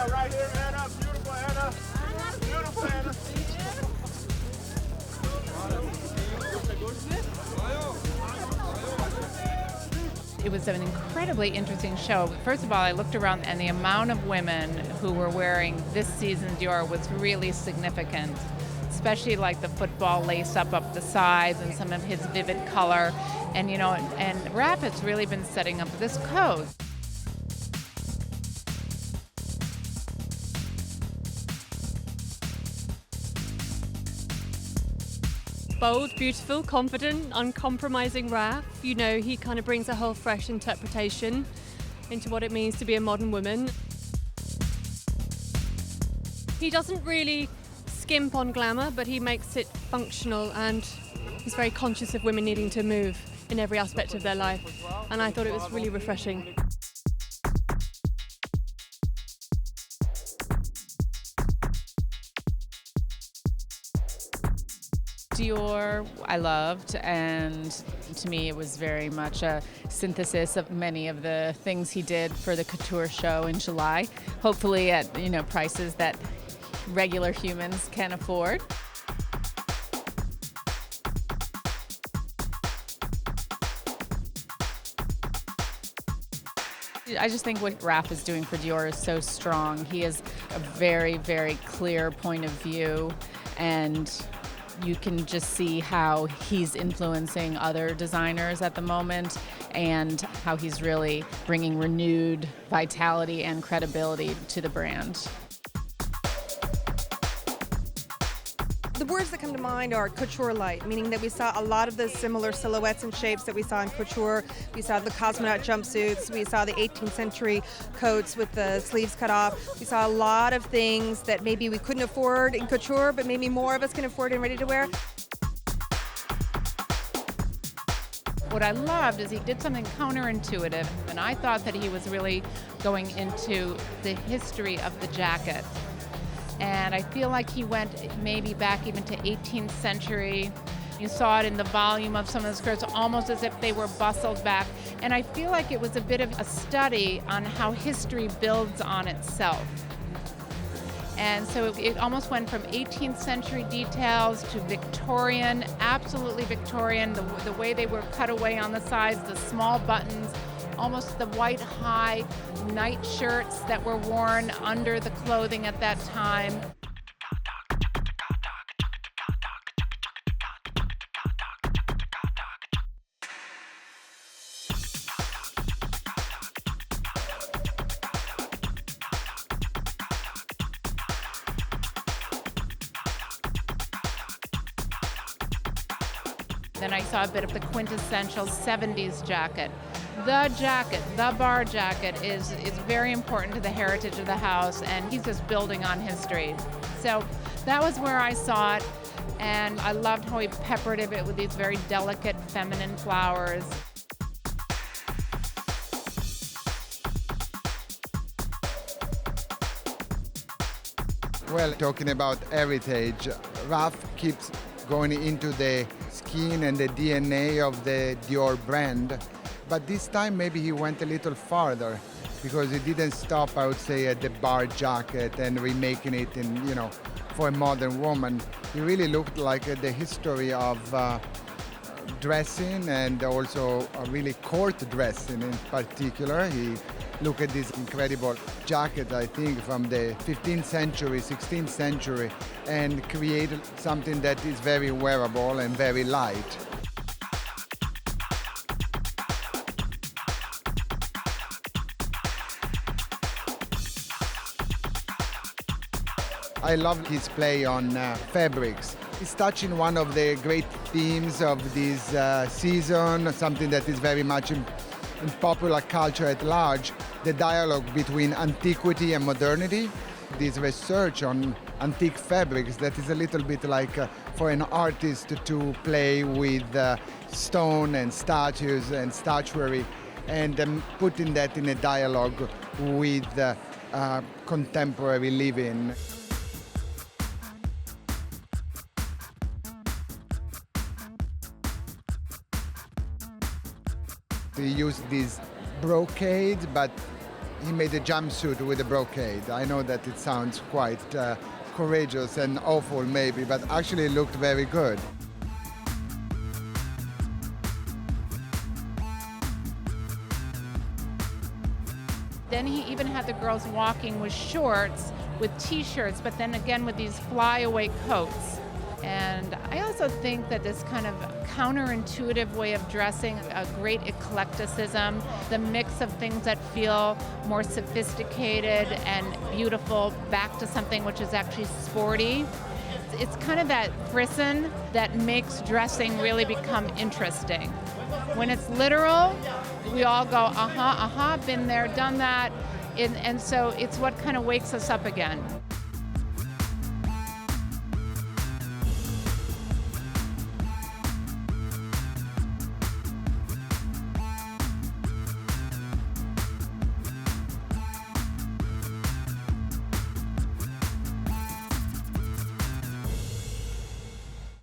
right here, Anna. Beautiful, Anna. Beautiful, Anna. It was an incredibly interesting show. First of all, I looked around and the amount of women who were wearing this season's Dior was really significant, especially like the football lace up the sides and some of his vivid color. And, you know, and Raf has really been setting up this code. Bold, beautiful, confident, uncompromising Raf. You know, he kind of brings a whole fresh interpretation into what it means to be a modern woman. He doesn't really skimp on glamour, but he makes it functional, and he's very conscious of women needing to move in every aspect of their life. And I thought it was really refreshing. Dior I loved, and to me it was very much a synthesis of many of the things he did for the couture show in July, hopefully at, you know, prices that regular humans can afford. I just think what Raf is doing for Dior is so strong. He has a very, very clear point of view, and you can just see how he's influencing other designers at the moment and how he's really bringing renewed vitality and credibility to the brand. The words that come to mind are couture light, meaning that we saw a lot of the similar silhouettes and shapes that we saw in couture. We saw the cosmonaut jumpsuits, we saw the 18th century coats with the sleeves cut off. We saw a lot of things that maybe we couldn't afford in couture, but maybe more of us can afford in ready to wear. What I loved is he did something counterintuitive, and I thought that he was really going into the history of the jacket. And I feel like he went maybe back even to 18th century. You saw it in the volume of some of the skirts, almost as if they were bustled back. And I feel like it was a bit of a study on how history builds on itself. And so it almost went from 18th century details to Victorian, absolutely Victorian, the way they were cut away on the sides, the small buttons, almost the white high night shirts that were worn under the clothing at that time. Then I saw a bit of the quintessential 70s jacket. The bar jacket is very important to the heritage of the house, and he's just building on history. So that was where I saw it, and I loved how he peppered it with these very delicate feminine flowers. Well, talking about heritage, Raf keeps going into the skin and the DNA of the Dior brand. But this time maybe he went a little farther, because he didn't stop, I would say, at the bar jacket and remaking it in, you know, for a modern woman. He really looked like the history of dressing, and also really court dressing in particular. He looked at this incredible jacket, I think, from the 15th century, 16th century, and created something that is very wearable and very light. I love his play on fabrics. He's touching one of the great themes of this season, something that is very much in popular culture at large, the dialogue between antiquity and modernity. This research on antique fabrics that is a little bit like for an artist to play with stone and statues and statuary, and putting that in a dialogue with contemporary living. He used this brocade, but he made a jumpsuit with a brocade. I know that it sounds quite courageous and awful maybe, but actually it looked very good. Then he even had the girls walking with shorts, with t-shirts, but then again with these flyaway coats. And I also think that this kind of counterintuitive way of dressing, a great eclecticism, the mix of things that feel more sophisticated and beautiful back to something which is actually sporty. It's kind of that frisson that makes dressing really become interesting. When it's literal, we all go, been there, done that. And so it's what kind of wakes us up again.